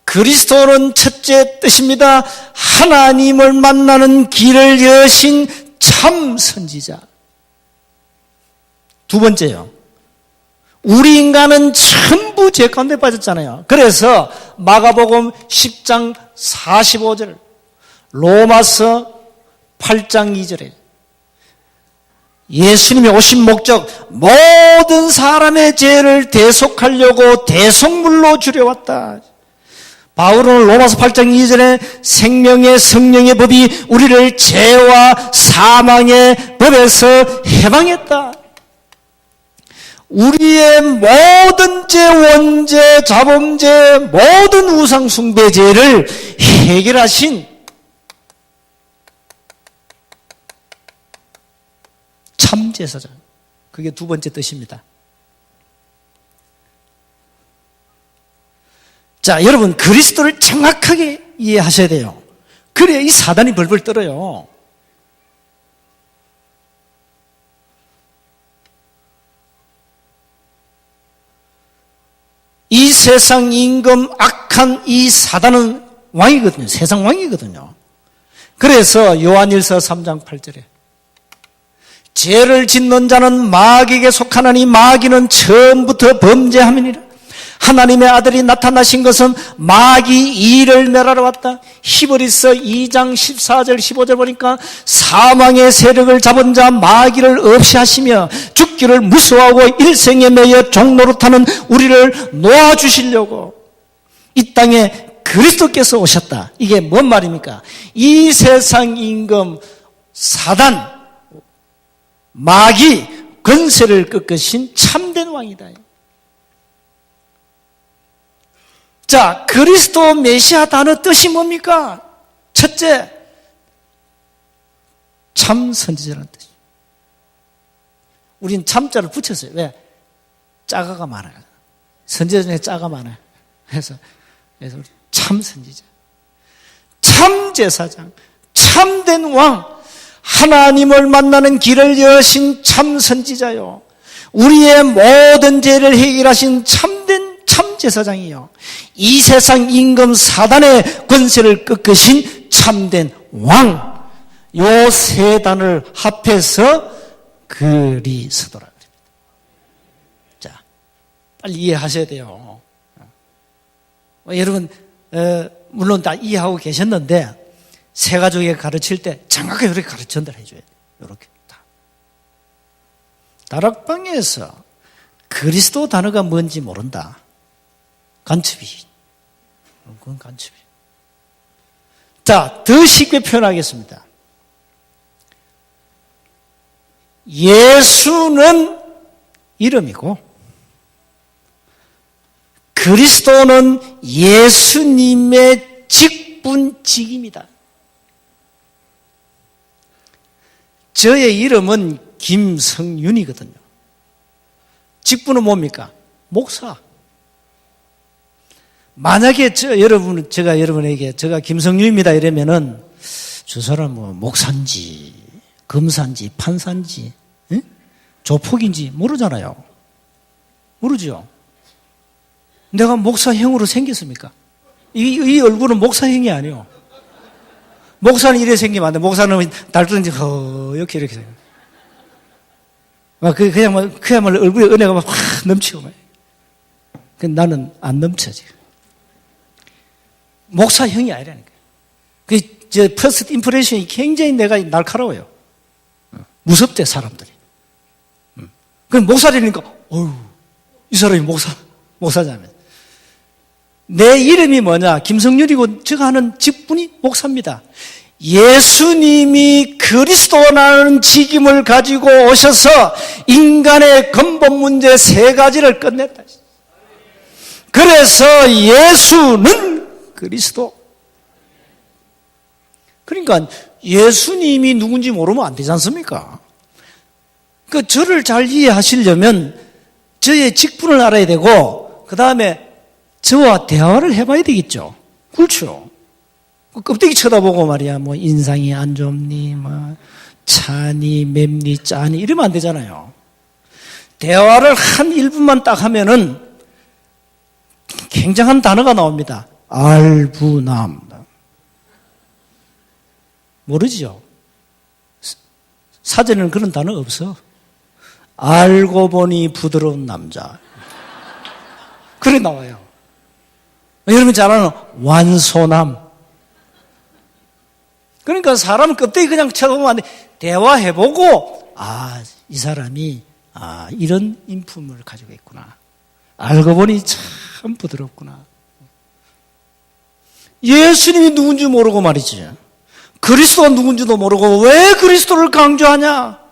그리스도는 첫째 뜻입니다. 하나님을 만나는 길을 여신 참 선지자. 두 번째요. 우리 인간은 전부 죄 가운데 빠졌잖아요. 그래서 마가복음 10장 45절, 로마서 8장 2절에 예수님이 오신 목적, 모든 사람의 죄를 대속하려고 대속물로 줄여왔다. 바울은 로마서 8장 2절에 생명의 성령의 법이 우리를 죄와 사망의 법에서 해방했다. 우리의 모든 죄, 원죄, 자범죄, 모든 우상 숭배죄를 해결하신 참제사장. 그게 두 번째 뜻입니다. 자, 여러분 그리스도를 정확하게 이해하셔야 돼요. 그래야 이 사단이 벌벌 떨어요. 이 세상 임금 악한 이 사단은 왕이거든요. 세상 왕이거든요. 그래서 요한일서 3장 8절에 죄를 짓는 자는 마귀에게 속하나니 마귀는 처음부터 범죄함이니라. 하나님의 아들이 나타나신 것은 마귀 일을 멸하러 왔다. 히브리서 2장 14절 15절 보니까 사망의 세력을 잡은 자 마귀를 없이 하시며 죽기를 무서워하고 일생에 매여 종노릇하는 우리를 놓아주시려고 이 땅에 그리스도께서 오셨다. 이게 뭔 말입니까? 이 세상 임금 사단 마귀 권세를 꺾으신 참된 왕이다. 자, 그리스도 메시아 단어 뜻이 뭡니까? 첫째, 참 선지자라는 뜻이에요. 우린 참자를 붙였어요. 왜? 자가가 많아요. 선지자 중에 자가 많아요. 그래서 참 선지자, 참 제사장, 참된 왕, 하나님을 만나는 길을 여신 참 선지자요. 우리의 모든 죄를 해결하신 참된 참 제사장이요. 이 세상 임금 사단의 권세를 꺾으신 참된 왕. 요 세 단을 합해서 그리스도라 그럽니다. 자, 빨리 이해하셔야 돼요. 여러분, 물론 다 이해하고 계셨는데 세 가족에게 가르칠 때 정확하게 이렇게 가르쳐 해줘야 돼요. 이렇게 다. 다락방에서 그리스도 단어가 뭔지 모른다. 간첩이. 그건 간첩이. 자, 더 쉽게 표현하겠습니다. 예수는 이름이고 그리스도는 예수님의 직분직입니다. 저의 이름은 김성윤이거든요. 직분은 뭡니까? 목사. 만약에 제가 여러분에게 제가 김성윤입니다 이러면은 저 사람 뭐 목사인지 검사인지 판사인지 조폭인지 모르잖아요. 모르죠. 내가 목사형으로 생겼습니까? 이 얼굴은 목사형이 아니에요. 목사는 이래 생기면 안 돼. 목사는 달든지 허옇게 이렇게 생겨. 그야말로 얼굴에 은혜가 막 확 넘치고 막. 나는 안 넘쳐 지금. 목사형이 아니라니까. 퍼스트 임프레션이 굉장히 내가 날카로워요. 무섭대 사람들이. 그럼 목사라니까 이 사람이 목사자면. 내 이름이 뭐냐? 김성윤이고 제가 하는 직분이 목사입니다. 예수님이 그리스도라는 직임을 가지고 오셔서 인간의 근본 문제 세 가지를 끝냈다. 그래서 예수는 그리스도. 그러니까 예수님이 누군지 모르면 안 되지 않습니까? 저를 잘 이해하시려면 저의 직분을 알아야 되고 그 다음에 저와 대화를 해봐야 되겠죠. 그렇죠. 껍데기 쳐다보고 말이야. 뭐 인상이 안 좋니, 뭐 차니, 맵니, 짜니 이러면 안 되잖아요. 대화를 한 1분만 딱 하면은 굉장한 단어가 나옵니다. 알부남. 모르죠. 사전에는 그런 단어 없어. 알고 보니 부드러운 남자. 그래 나와요. 여러분 잘 아는 완소남. 그러니까 사람은 껍데기 그냥 쳐다보면 안 돼. 대화해보고 이 사람이 이런 인품을 가지고 있구나. 알고 보니 참 부드럽구나. 예수님이 누군지 모르고 말이지. 그리스도가 누군지도 모르고 왜 그리스도를 강조하냐?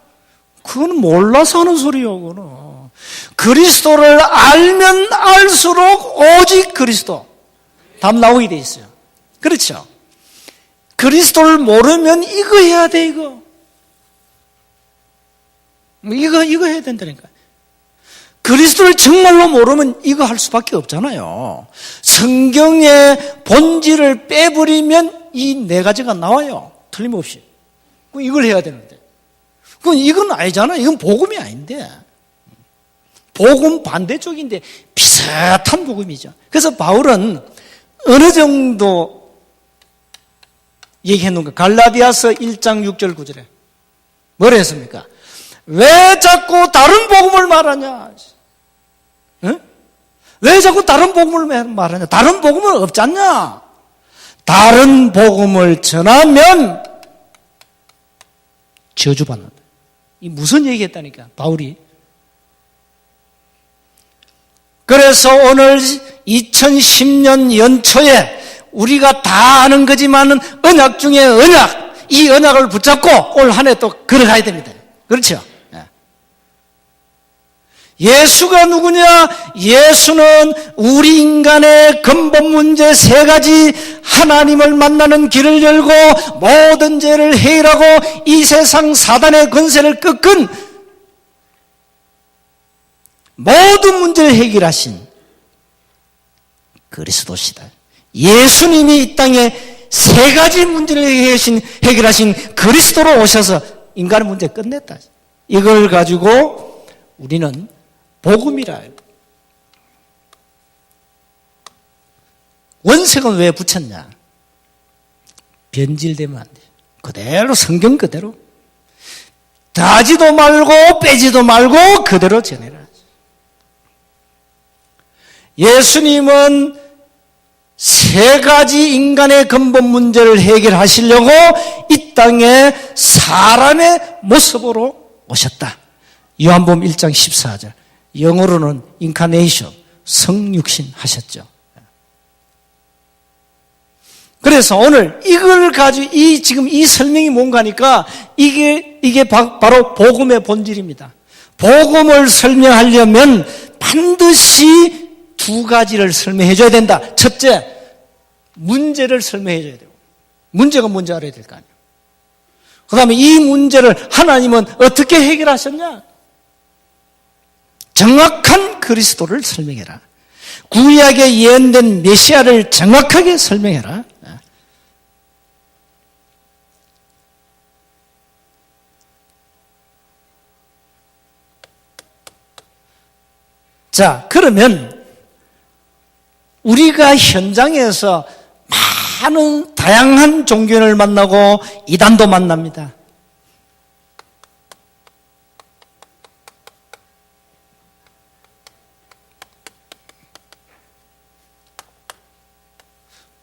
그건 몰라서 하는 소리요, 그거는. 그리스도를 알면 알수록 오직 그리스도. 답 나오게 돼 있어요. 그렇죠? 그리스도를 모르면 이거 해야 돼, 이거. 이거 해야 된다니까. 그리스도를 정말로 모르면 이거 할 수밖에 없잖아요. 성경의 본질을 빼버리면 이 네 가지가 나와요. 틀림없이. 그럼 이걸 해야 되는데. 그건 이건 아니잖아요. 이건 복음이 아닌데. 복음 반대쪽인데 비슷한 복음이죠. 그래서 바울은 어느 정도 얘기했는가? 갈라디아서 1장 6절 9절에 뭐라 했습니까? 왜 자꾸 다른 복음을 말하냐? 응? 왜 자꾸 다른 복음을 말하냐? 다른 복음은 없지 않냐? 다른 복음을 전하면 저주받는다. 이 무슨 얘기했다니까, 바울이. 그래서 오늘 2010년 연초에 우리가 다 아는 거지만은 언약 중에 언약, 이 언약을 붙잡고 올 한 해 또 걸어가야 됩니다. 그렇죠? 예수가 누구냐? 예수는 우리 인간의 근본 문제 세 가지, 하나님을 만나는 길을 열고 모든 죄를 해결하고 이 세상 사단의 권세를 꺾은 모든 문제를 해결하신 그리스도시다. 예수님이 이 땅에 세 가지 문제를 해결하신 그리스도로 오셔서 인간의 문제 끝냈다. 이걸 가지고 우리는 복음이라 해요. 원색은 왜 붙였냐? 변질되면 안 돼요. 그대로, 성경 그대로. 다지도 말고 빼지도 말고 그대로 전해라. 예수님은 세 가지 인간의 근본 문제를 해결하시려고 이 땅에 사람의 모습으로 오셨다. 요한복음 1장 14절. 영어로는 인카네이션, 성육신 하셨죠. 그래서 오늘 이걸 가지고 지금 이 설명이 뭔가니까 이게 바로 복음의 본질입니다. 복음을 설명하려면 반드시 두 가지를 설명해 줘야 된다. 첫째, 문제를 설명해 줘야 되고. 문제가 뭔지 알아야 될 거 아니에요. 그 다음에 이 문제를 하나님은 어떻게 해결하셨냐? 정확한 그리스도를 설명해라. 구약에 예언된 메시아를 정확하게 설명해라. 자, 그러면 우리가 현장에서 많은 다양한 종교를 만나고 이단도 만납니다.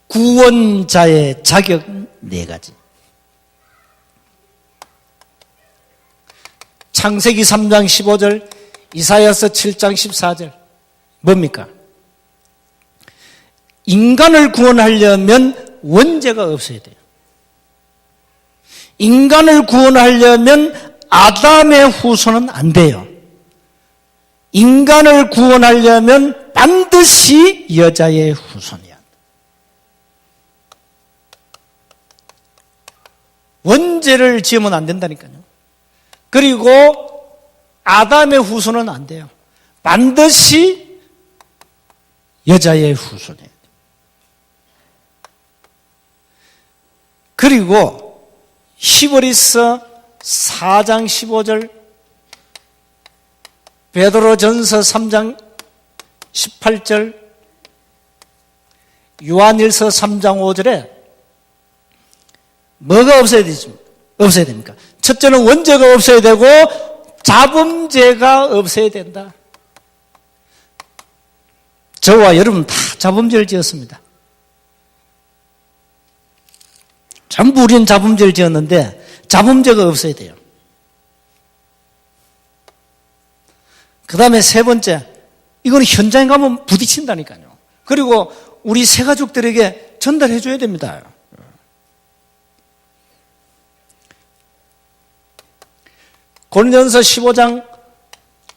구원자의 자격 네 가지. 창세기 3장 15절, 이사야서 7장 14절. 뭡니까? 인간을 구원하려면 원죄가 없어야 돼요. 인간을 구원하려면 아담의 후손은 안 돼요. 인간을 구원하려면 반드시 여자의 후손이야. 원죄를 지으면 안 된다니까요. 그리고 아담의 후손은 안 돼요. 반드시 여자의 후손이에요. 그리고 히브리서 4장 15절, 베드로전서 3장 18절, 요한일서 3장 5절에 뭐가 없어야 됩니까? 첫째는 원죄가 없어야 되고 자범죄가 없어야 된다. 저와 여러분 다 자범죄를 지었습니다. 전부 우리는 자범죄를 지었는데 자범죄가 없어야 돼요. 그 다음에 세 번째, 이거는 현장에 가면 부딪힌다니까요. 그리고 우리 새 가족들에게 전달해 줘야 됩니다. 고린도전서 15장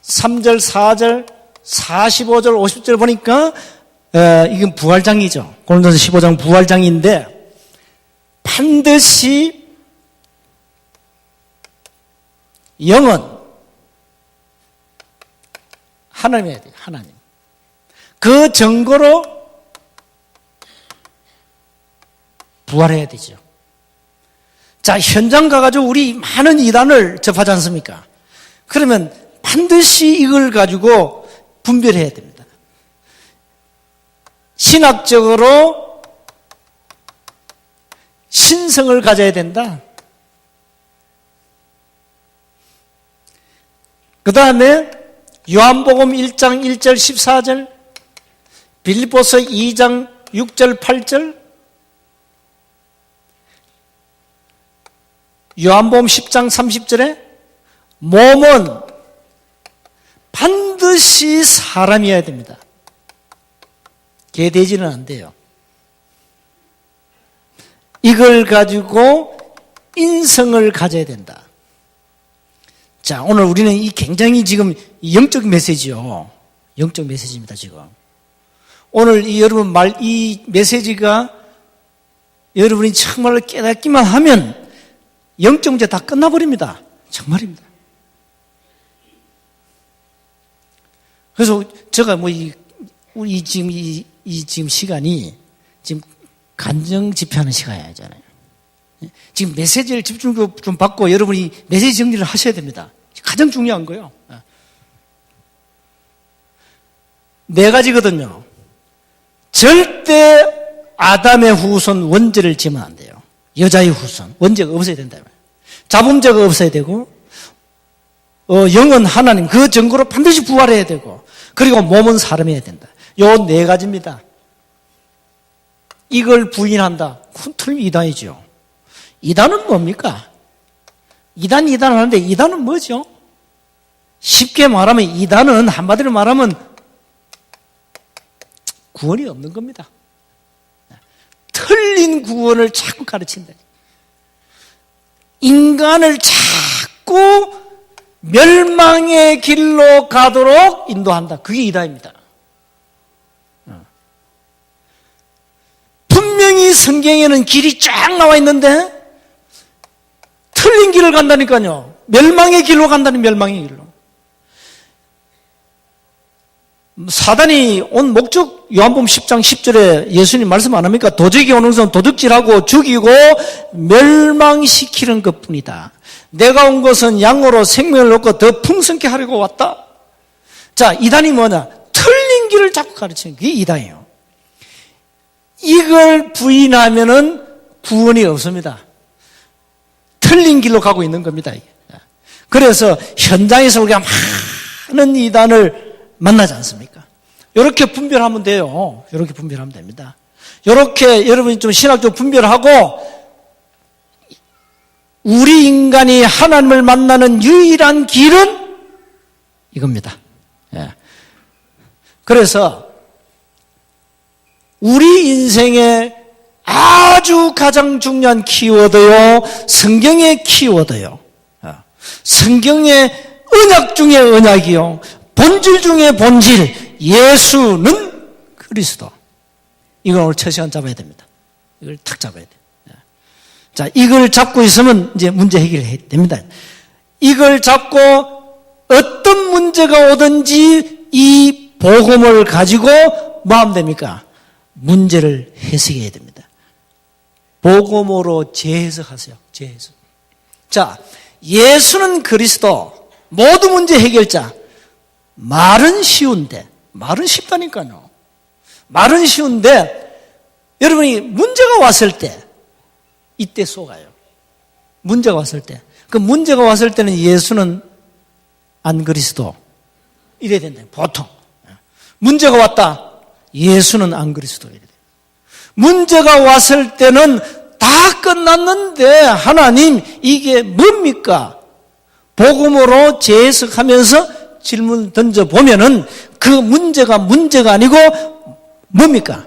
3절, 4절, 45절, 50절 보니까 이건 부활장이죠. 고린도전서 15장 부활장인데 반드시 영은 하나님이어야 돼요. 하나님. 그 증거로 부활해야 되죠. 자, 현장 가가지고 우리 많은 이단을 접하지 않습니까? 그러면 반드시 이걸 가지고 분별해야 됩니다. 신학적으로 신성을 가져야 된다. 그 다음에 요한복음 1장 1절 14절, 빌립보서 2장 6절 8절, 요한복음 10장 30절에 몸은 반드시 사람이어야 됩니다. 개돼지는 안 돼요. 이걸 가지고 인성을 가져야 된다. 자, 오늘 우리는 이 굉장히 지금 영적 메시지요. 영적 메시지입니다, 지금. 오늘 이 여러분 이 메시지가 여러분이 정말로 깨닫기만 하면 영적 문제 다 끝나버립니다. 정말입니다. 그래서 제가 우리 지금 지금 시간이 지금 간증 집회하는 시간이잖아요. 지금 메시지를 집중적으로 좀 받고 여러분이 메시지 정리를 하셔야 됩니다. 가장 중요한 거예요. 네 가지거든요. 절대 아담의 후손 원죄를 지면 안 돼요. 여자의 후손 원죄가 없어야 된다. 자범죄가 없어야 되고 영은 하나님 그 증거로 반드시 부활해야 되고 그리고 몸은 사람이어야 된다. 요 네 가지입니다. 이걸 부인한다. 그건 틀림 이단이죠. 이단은 뭡니까? 이단 하는데 이단은 뭐죠? 쉽게 말하면 이단은 한마디로 말하면 구원이 없는 겁니다. 틀린 구원을 자꾸 가르친다. 인간을 자꾸 멸망의 길로 가도록 인도한다. 그게 이단입니다. 분명히 성경에는 길이 쫙 나와 있는데 틀린 길을 간다니까요. 멸망의 길로 간다는 멸망의 길로. 사단이 온 목적 요한복음 10장 10절에 예수님 말씀 안 합니까? 도적이 오는 것은 도둑질하고 죽이고 멸망시키는 것뿐이다. 내가 온 것은 양으로 생명을 얻고 더 풍성케 하려고 왔다. 자, 이단이 뭐냐? 틀린 길을 자꾸 가르치는 게 이단이에요. 이걸 부인하면은 구원이 없습니다. 틀린 길로 가고 있는 겁니다. 그래서 현장에서 우리가 많은 이단을 만나지 않습니까? 이렇게 분별하면 돼요. 이렇게 분별하면 됩니다. 이렇게 여러분이 좀 신학적으로 분별하고 우리 인간이 하나님을 만나는 유일한 길은 이겁니다. 그래서 우리 인생의 아주 가장 중요한 키워드요, 성경의 키워드요, 성경의 언약 중의 언약이요, 본질 중의 본질, 예수는 그리스도. 이걸 오늘 첫 시간 잡아야 됩니다. 이걸 탁 잡아야 돼요. 자, 이걸 잡고 있으면 이제 문제 해결해야 됩니다. 이걸 잡고 어떤 문제가 오든지 이 복음을 가지고 뭐 하면 됩니까? 문제를 해석해야 됩니다. 복음으로 재해석하세요. 재해석. 자, 예수는 그리스도, 모든 문제 해결자. 말은 쉬운데, 말은 쉽다니까요. 말은 쉬운데, 여러분이 문제가 왔을 때, 이때 속아요. 문제가 왔을 때. 그 문제가 왔을 때는 예수는 안 그리스도. 이래야 된다. 보통. 문제가 왔다. 예수는 안 그리스도. 이래야 돼. 문제가 왔을 때는 다 끝났는데, 하나님, 이게 뭡니까? 복음으로 재해석하면서 질문을 던져보면은 그 문제가 아니고 뭡니까?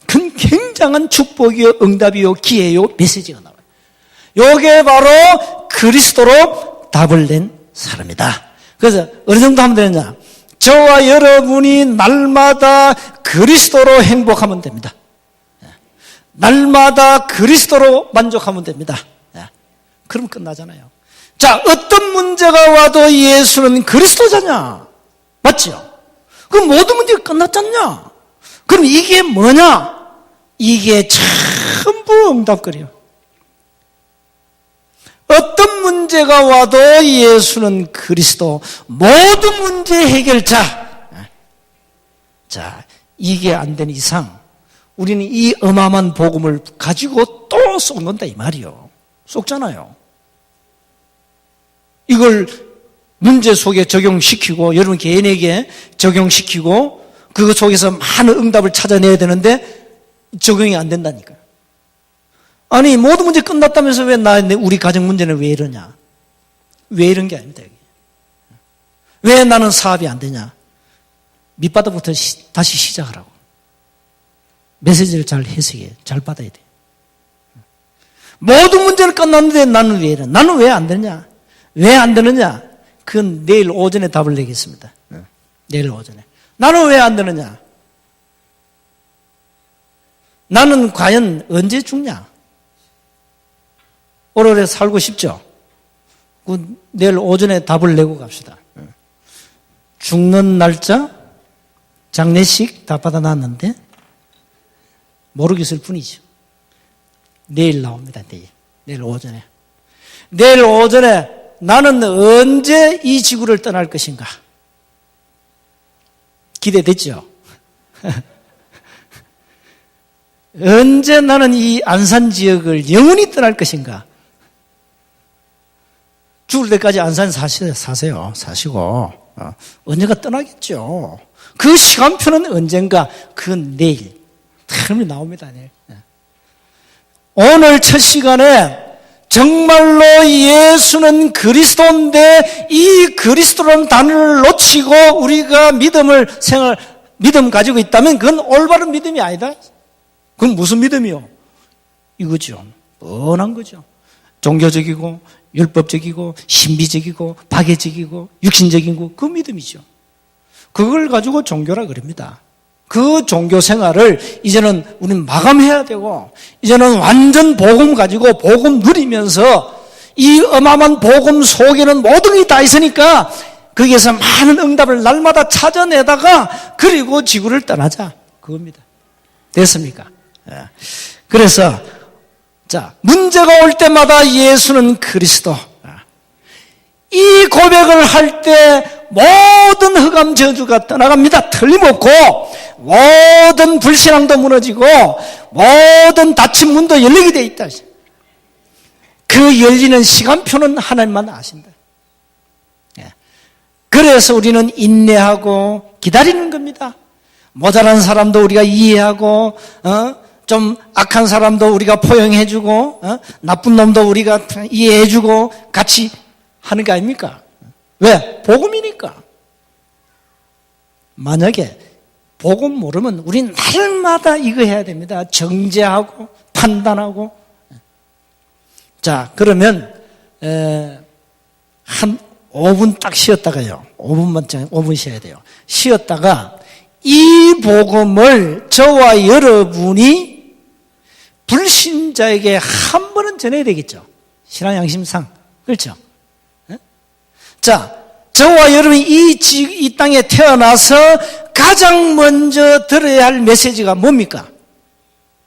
그건 굉장한 축복이요, 응답이요, 기회요, 메시지가 나와요. 요게 바로 그리스도로 답을 낸 사람이다. 그래서 어느 정도 하면 되느냐? 저와 여러분이 날마다 그리스도로 행복하면 됩니다. 날마다 그리스도로 만족하면 됩니다. 그럼 끝나잖아요. 자, 어떤 문제가 와도 예수는 그리스도잖냐? 맞죠? 그럼 모든 문제가 끝났잖냐? 그럼 이게 뭐냐? 이게 전부 응답거리요. 어떤 문제가 와도 예수는 그리스도, 모든 문제 해결자. 자, 이게 안 된 이상 우리는 이 어마어마한 복음을 가지고 또 쏟는다 이 말이요. 쏟잖아요. 이걸 문제 속에 적용시키고 여러분 개인에게 적용시키고 그 속에서 많은 응답을 찾아내야 되는데 적용이 안 된다니까요. 아니 모든 문제 끝났다면서 왜 우리 가정 문제는 왜 이러냐? 왜 이런 게 아닙니다. 왜 나는 사업이 안 되냐? 밑바닥부터 다시 시작하라고. 메시지를 잘 해석해, 잘 받아야 돼. 모든 문제는 끝났는데 나는 왜 이래? 나는 왜 안 되냐? 왜 안 되느냐? 그건 내일 오전에 답을 내겠습니다. 내일 오전에. 나는 왜 안 되느냐? 나는 과연 언제 죽냐? 오래오래 살고 싶죠? 내일 오전에 답을 내고 갑시다. 죽는 날짜, 장례식 다 받아놨는데 모르겠을 뿐이죠. 내일 나옵니다. 내일 오전에. 내일 오전에 나는 언제 이 지구를 떠날 것인가? 기대됐죠? 언제 나는 이 안산 지역을 영원히 떠날 것인가? 죽을 때까지 안산 사세요. 사시고 언젠가 떠나겠죠. 그 시간표는 언젠가, 그건 내일. term이 나옵니다. 내일. 오늘 첫 시간에 정말로 예수는 그리스도인데 이 그리스도라는 단어를 놓치고 우리가 믿음 가지고 있다면 그건 올바른 믿음이 아니다. 그건 무슨 믿음이요? 이거죠. 뻔한 거죠. 종교적이고 율법적이고 신비적이고 박애적이고 육신적이고 그 믿음이죠. 그걸 가지고 종교라 그럽니다. 그 종교 생활을 이제는 우리는 마감해야 되고 이제는 완전 복음 가지고 복음 누리면서 이 어마어마한 복음 속에는 모든 게 다 있으니까 거기에서 많은 응답을 날마다 찾아내다가 그리고 지구를 떠나자 그겁니다. 됐습니까? 그래서 자, 문제가 올 때마다 예수는 그리스도. 이 고백을 할 때 모든 흑암 저주가 떠나갑니다. 틀림없고 모든 불신앙도 무너지고 모든 닫힌 문도 열리게 돼 있다. 그 열리는 시간표는 하나님만 아신다. 그래서 우리는 인내하고 기다리는 겁니다. 모자란 사람도 우리가 이해하고 좀 악한 사람도 우리가 포용해주고 나쁜 놈도 우리가 이해해주고 같이 하는 거 아닙니까? 왜? 복음이니까. 만약에 복음 모르면 우린 날마다 이거 해야 됩니다. 정죄하고 판단하고. 자, 그러면 한 5분 딱 쉬었다가요. 5분 쉬어야 돼요. 쉬었다가 이 복음을 저와 여러분이 불신자에게 한 번은 전해야 되겠죠. 신앙 양심상. 그렇죠? 자, 저와 여러분이 이 땅에 태어나서 가장 먼저 들어야 할 메시지가 뭡니까?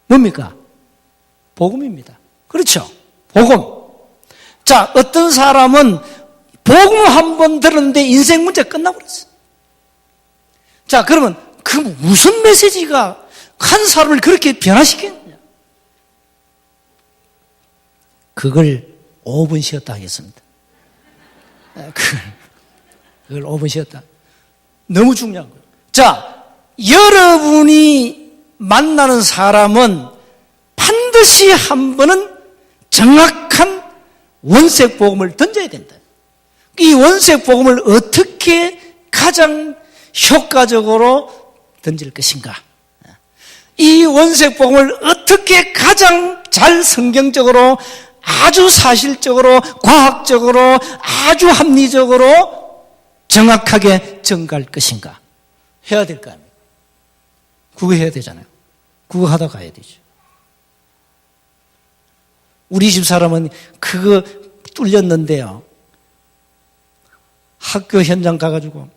뭡니까? 복음입니다. 그렇죠? 복음. 자, 어떤 사람은 복음 한 번 들었는데 인생 문제 끝나버렸어. 자, 그러면 그 무슨 메시지가 한 사람을 그렇게 변화시켰느냐? 그걸 5분 쉬었다 하겠습니다. 그걸 5분 쉬었다. 너무 중요한 거예요. 자, 여러분이 만나는 사람은 반드시 한 번은 정확한 원색 복음을 던져야 된다. 이 원색 복음을 어떻게 가장 효과적으로 던질 것인가? 이 원색복음을 어떻게 가장 잘 성경적으로 아주 사실적으로 과학적으로 아주 합리적으로 정확하게 전가할 것인가? 해야 될 거 아닙니까? 그거 해야 되잖아요. 그거 하다 가야 되죠. 우리 집 사람은 그거 뚫렸는데요. 학교 현장 가가지고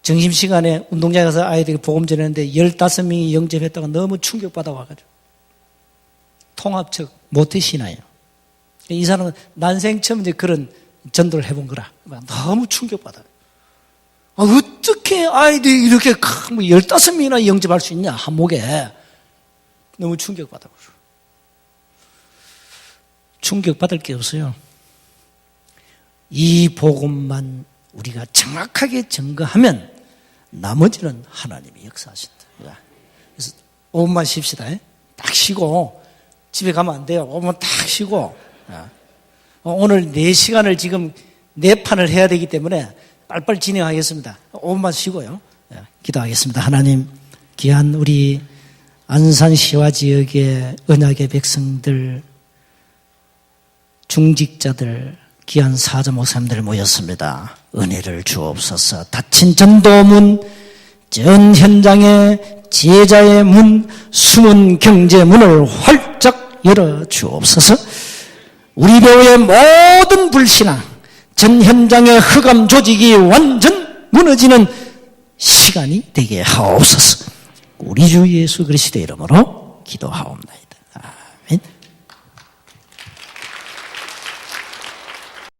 점심시간에 운동장에 가서 아이들이 복음 전했는데 15명이 영접했다가 너무 충격받아 와가지고 통합적 모태신화예요. 이 사람은 난생 처음 이제 그런 전도를 해본 거라 너무 충격받아요. 어떻게 아이들이 이렇게 15명이나 영접할 수 있냐 한목에. 너무 충격받아. 충격받을 게 없어요. 이 복음만 우리가 정확하게 증거하면 나머지는 하나님이 역사하신다. 그래서 5분만 쉽시다. 딱 쉬고 집에 가면 안 돼요. 5분 딱 쉬고 오늘 4시간을 지금 4판을 해야 되기 때문에 빨리빨리 진행하겠습니다. 5분만 쉬고요. 기도하겠습니다. 하나님, 귀한 우리 안산시와 지역의 언약의 백성들, 중직자들, 귀한 사자 목사님들 모였습니다. 은혜를 주옵소서. 닫힌 전도문, 전 현장의 제자의 문, 숨은 경제문을 활짝 열어 주옵소서. 우리 배우의 모든 불신앙, 전 현장의 흑암 조직이 완전 무너지는 시간이 되게 하옵소서. 우리 주 예수 그리스도의 이름으로 기도하옵나이다.